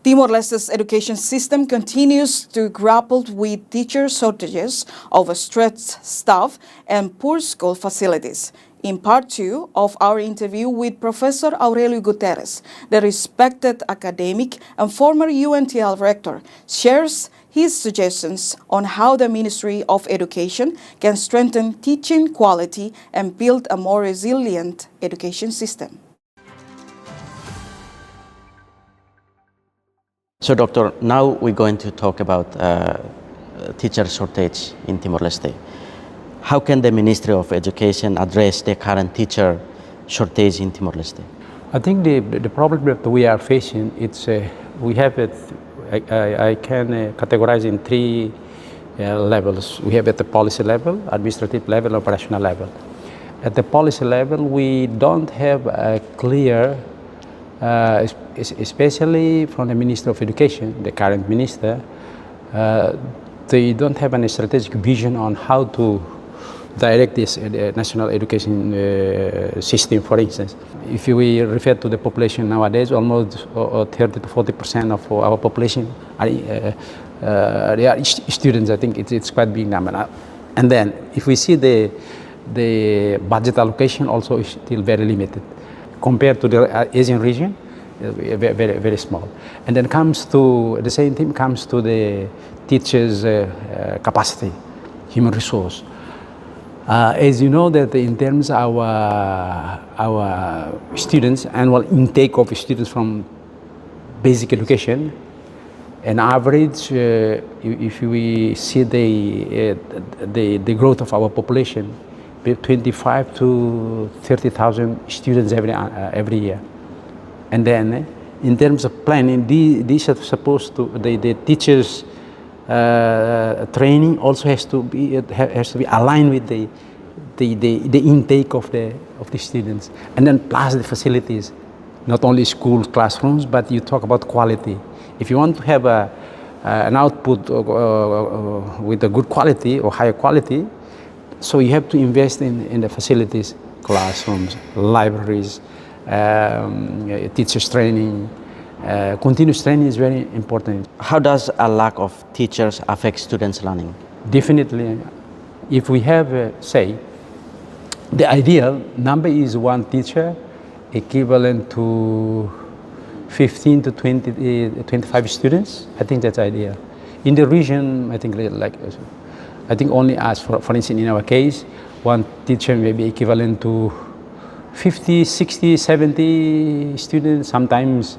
Timor-Leste's education system continues to grapple with teacher shortages, overstretched staff, and poor school facilities. In part 2 of our interview with Professor Aurélio Guterres, the respected academic and former UNTL rector shares his suggestions on how the Ministry of Education can strengthen teaching quality and build a more resilient education system. So, Doctor, now we're going to talk about teacher shortage in Timor-Leste. How can the Ministry of Education address the current teacher shortage in Timor-Leste? I think the problem that we are facing, we have it, I can categorize in three levels. We have at the policy level, administrative level, operational level. At the policy level, we don't have a clear, especially from the Minister of Education, the current minister, they don't have any strategic vision on how to direct this national education system, for instance. If we refer to the population nowadays, almost 30 to 40% of our population they are students. I think it's quite big number. And then if we see the budget allocation also is still very limited compared to the Asian region, very, very small. And then comes to the same thing comes to the teachers' capacity, human resource. As you know, that in terms of our students, annual intake of students from basic education, an average, if we see the growth of our population, 25 to 30,000 students every year. And then, in terms of planning, these are supposed to the teachers' training also has to be aligned with the intake of the students, and then plus the facilities, not only school classrooms, but you talk about quality. If you want to have an output with a good quality or higher quality, so you have to invest in the facilities, classrooms, libraries, teachers training. Continuous training is very important. How does a lack of teachers affect students' learning? Definitely, if we have, say, the ideal number is one teacher equivalent to 15 to 25 students. I think that's ideal. In the region, I think only us, for instance, in our case, one teacher may be equivalent to 50, 60, 70 students, sometimes.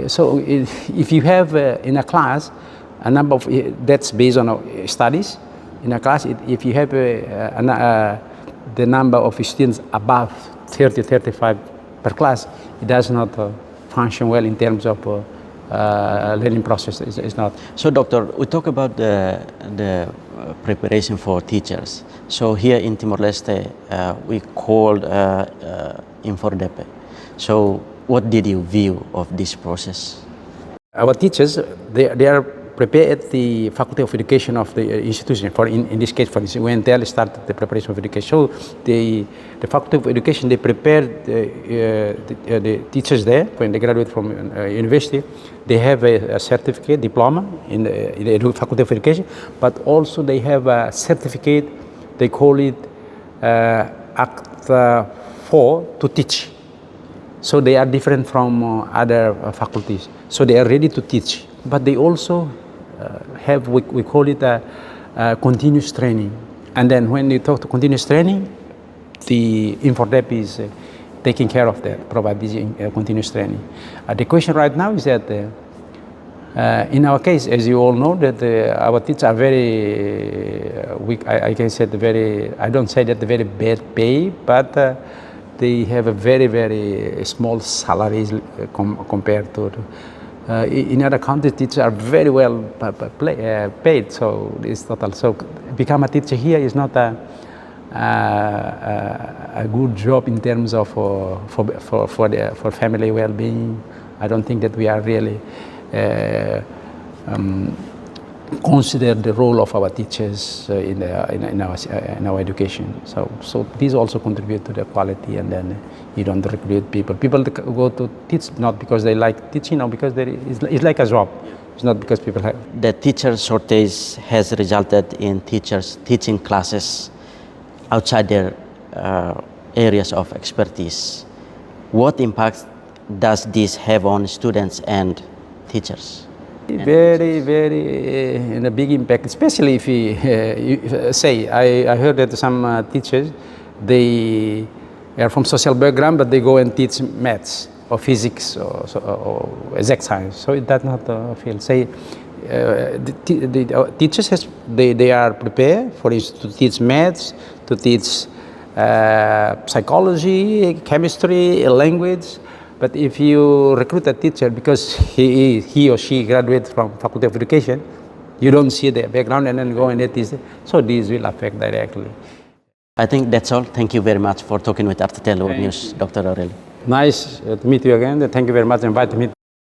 So if you have in a class a number of, that's based on studies, in a class, if you have the number of students above 30, 35 per class, it does not function well in terms of learning process. It's not. So, Doctor, we talk about the preparation for teachers. So here in Timor-Leste, we called Infordepe. So what did you view of this process? Our teachers, they are prepared at the Faculty of Education of the institution. In this case, for instance, UNTL started the preparation of education. So the Faculty of Education, they prepared the teachers there when they graduate from university. They have a certificate, diploma in the Faculty of Education, but also they have a certificate, they call it Act 4 to teach. So they are different from other faculties. So they are ready to teach, but they also have, we call it a continuous training. And then when you talk to continuous training, the Infodep is taking care of that, providing continuous training. The question right now is that in our case, as you all know, that our teachers are very, I can say very, I don't say that very bad pay, but they have a very, very small salaries compared to in other countries. Teachers are very well paid, so it's total. So become a teacher here is not a good job in terms of for family well-being. I don't think that we are really consider the role of our teachers in our education. So these also contribute to the quality, and then you don't recruit people. People go to teach not because they like teaching, or because it's like a job. It's not because people have. The teacher shortage has resulted in teachers teaching classes outside their areas of expertise. What impact does this have on students and teachers? Very, very in a big impact, especially if you say, I heard that some teachers, they are from social background, but they go and teach maths or physics or exact science. So it does not feel. Say, the teachers, they are prepared for it to teach maths, to teach psychology, chemistry, language. But if you recruit a teacher because he or she graduated from Faculty of Education, you don't see their background and then go and teach. So these will affect directly. I think that's all. Thank you very much for talking with RTTL News, Dr. Aurélio. Nice to meet you again. Thank you very much for inviting me.